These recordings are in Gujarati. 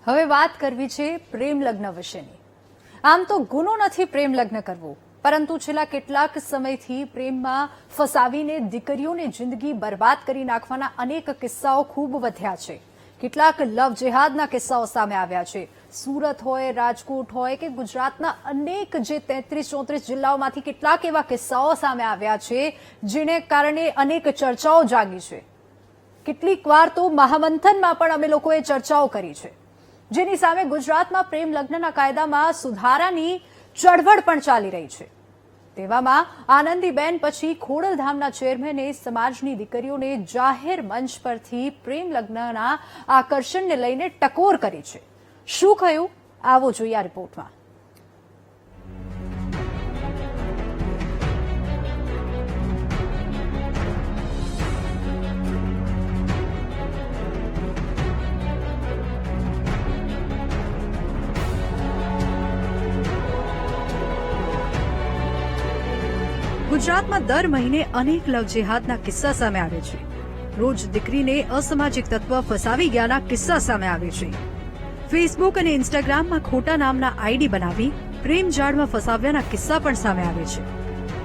હવે વાત કરવી છે પ્રેમ લગ્ન વિશેની। આમ તો ગુનો નથી પ્રેમ લગ્ન કરવું, પરંતુ છેલ્લા કેટલાક સમયથી પ્રેમમાં ફસાવીને દીકરીઓની જિંદગી બરબાદ કરી નાખવાના અનેક કિસ્સાઓ ખૂબ વધ્યા છે। કેટલાક લવ જેહાદના કિસ્સાઓ સામે આવ્યા છે। સુરત હોય, રાજકોટ હોય કે ગુજરાતના અનેક જે 33-34 જિલ્લાઓમાંથી કેટલાક એવા કિસ્સાઓ સામે આવ્યા છે જેને કારણે અનેક ચર્ચાઓ જાગી છે। કેટલીક વાર તો મહામંથનમાં પણ અમે લોકોએ ચર્ચાઓ કરી છે, જેની સામે ગુજરાતમાં પ્રેમ લગ્નના કાયદામાં સુધારાની ચળવળ પણ ચાલી રહી છે। તેવામાં આનંદીબેન પછી ખોડલધામના ચેરમેને સમાજની દીકરીઓને જાહેર મંચ પરથી પ્રેમ લગ્નના આકર્ષણને લઈને ટકોર કરી છે। શું કહ્યું, આવો જોઈએ આ રિપોર્ટમાં। ગુજરાતમાં દર મહિને અનેક લવ જેહાદના કિસ્સા સામે આવે છે। રોજ દીકરીને અસામાજિક તત્વ ફસાવી ગયાના કિસ્સા સામે આવે છે। ફેસબુક અને ઇન્સ્ટાગ્રામમાં ખોટા નામના આઈડી બનાવી પ્રેમ જાળમાં ફસાવ્યાના કિસ્સા પણ સામે આવે છે।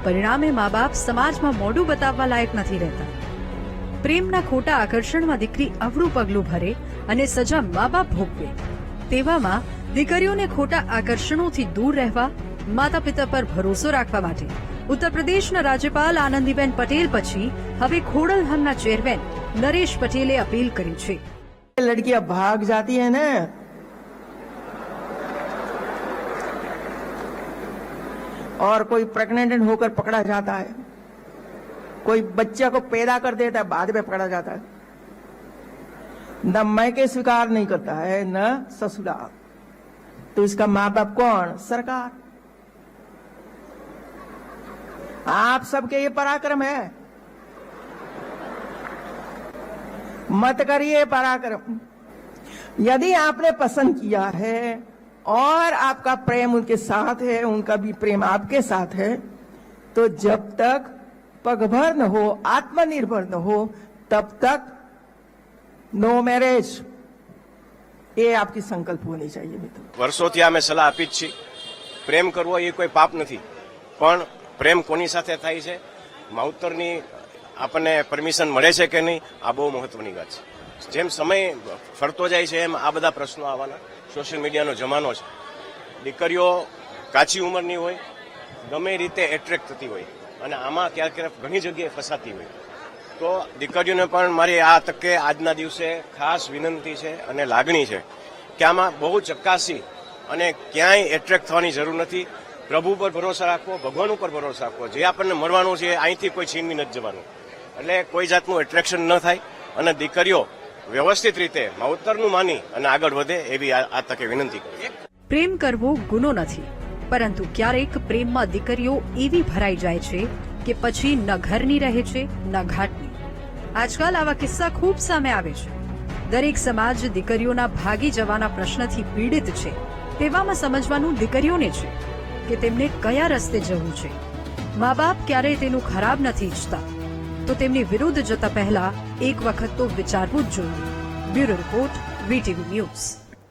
પરિણામે મા બાપ સમાજમાં મોઢું બતાવવા લાયક નથી રહેતા। પ્રેમના ખોટા આકર્ષણમાં દીકરી અવળું પગલું ભરે અને સજા મા બાપ ભોગવે। તેવામાં દીકરીઓને ખોટા આકર્ષણોથી દૂર રહેવા, માતા પિતા પર ભરોસો રાખવા માટે उत्तर प्रदेश राज्यपाल आनंदीबेन पटेल पछी हवे खोडलधामना चेयरमेन नरेश पटेले अपील करी छे। लड़कियां भाग जाती है ना, और कोई प्रेग्नेंट होकर पकड़ा जाता है, कोई बच्चा को पैदा कर देता है, बाद में पकड़ा जाता है। न मैके स्वीकार नहीं करता है न ससुराल, तो इसका माँ बाप कौन? सरकार। आप सबके ये पराक्रम है, मत करिए पराक्रम। यदि आपने पसंद किया है और आपका प्रेम उनके साथ है, उनका भी प्रेम आपके साथ है, तो जब तक पगभर न हो, आत्मनिर्भर न हो, तब तक नो मैरिज। ये आपकी संकल्प होनी चाहिए मित्रों। વર્ષોથી અમે સલાહ આપી જ છીએ, પ્રેમ કરવો એ કોઈ પાપ નથી, પણ પ્રેમ કોની સાથે થાય છે, માવતરની આપણને પરમિશન મળે છે કે નહીં, આ બહુ મહત્વની વાત છે। જેમ સમય ફરતો જાય છે એમ આ બધા પ્રશ્નો આવવાના। સોશિયલ મીડિયાનો જમાનો છે, દીકરીઓ કાચી ઉંમરની હોય, ગમે રીતે એટ્રેક્ટ થતી હોય અને આમાં ક્યાંક ક્યાંક ઘણી જગ્યાએ ફસાતી હોય, તો દીકરીઓને પણ મારી આ તકે આજના દિવસે ખાસ વિનંતી છે અને લાગણી છે કે આમાં બહુ ચકાસી અને ક્યાંય એટ્રેક્ટ થવાની જરૂર નથી। પ્રભુ પર ભરોસા રાખવો, ભગવાન ઉપર ભરોસા રાખવો। જે આપણને મળવાનું છે અહીંથી કોઈ છીનવી નથી જવાનું, એટલે કોઈ જાતનું એટ્રેક્શન ન થાય અને દીકરીઓ વ્યવસ્થિત રીતે માવતરનું માની અને આગળ વધે એવી આ તકે વિનંતી કરું। પ્રેમ કરવો ગુનો નથી, પરંતુ ક્યારેક પ્રેમમાં દીકરીઓ એવી ભરાઈ જાય છે કે પછી ન ઘરની રહે છે ન ઘાટની। આજકાલ આવા કિસ્સા ખૂબ સામે આવે છે। દરેક સમાજ દીકરીઓના ભાગી જવાના પ્રશ્નથી પીડિત છે। તેવામાં સમજવાનું દીકરીઓને છે કે તેમને કયા રસ્તે જવું છે। મા બાપ ક્યારેય તેનું ખરાબ નથી ઈચ્છતા, તો તેમની વિરુદ્ધ જતા પહેલા એક વખત તો વિચારવું જ જોઈએ। Bureau report, VTV news.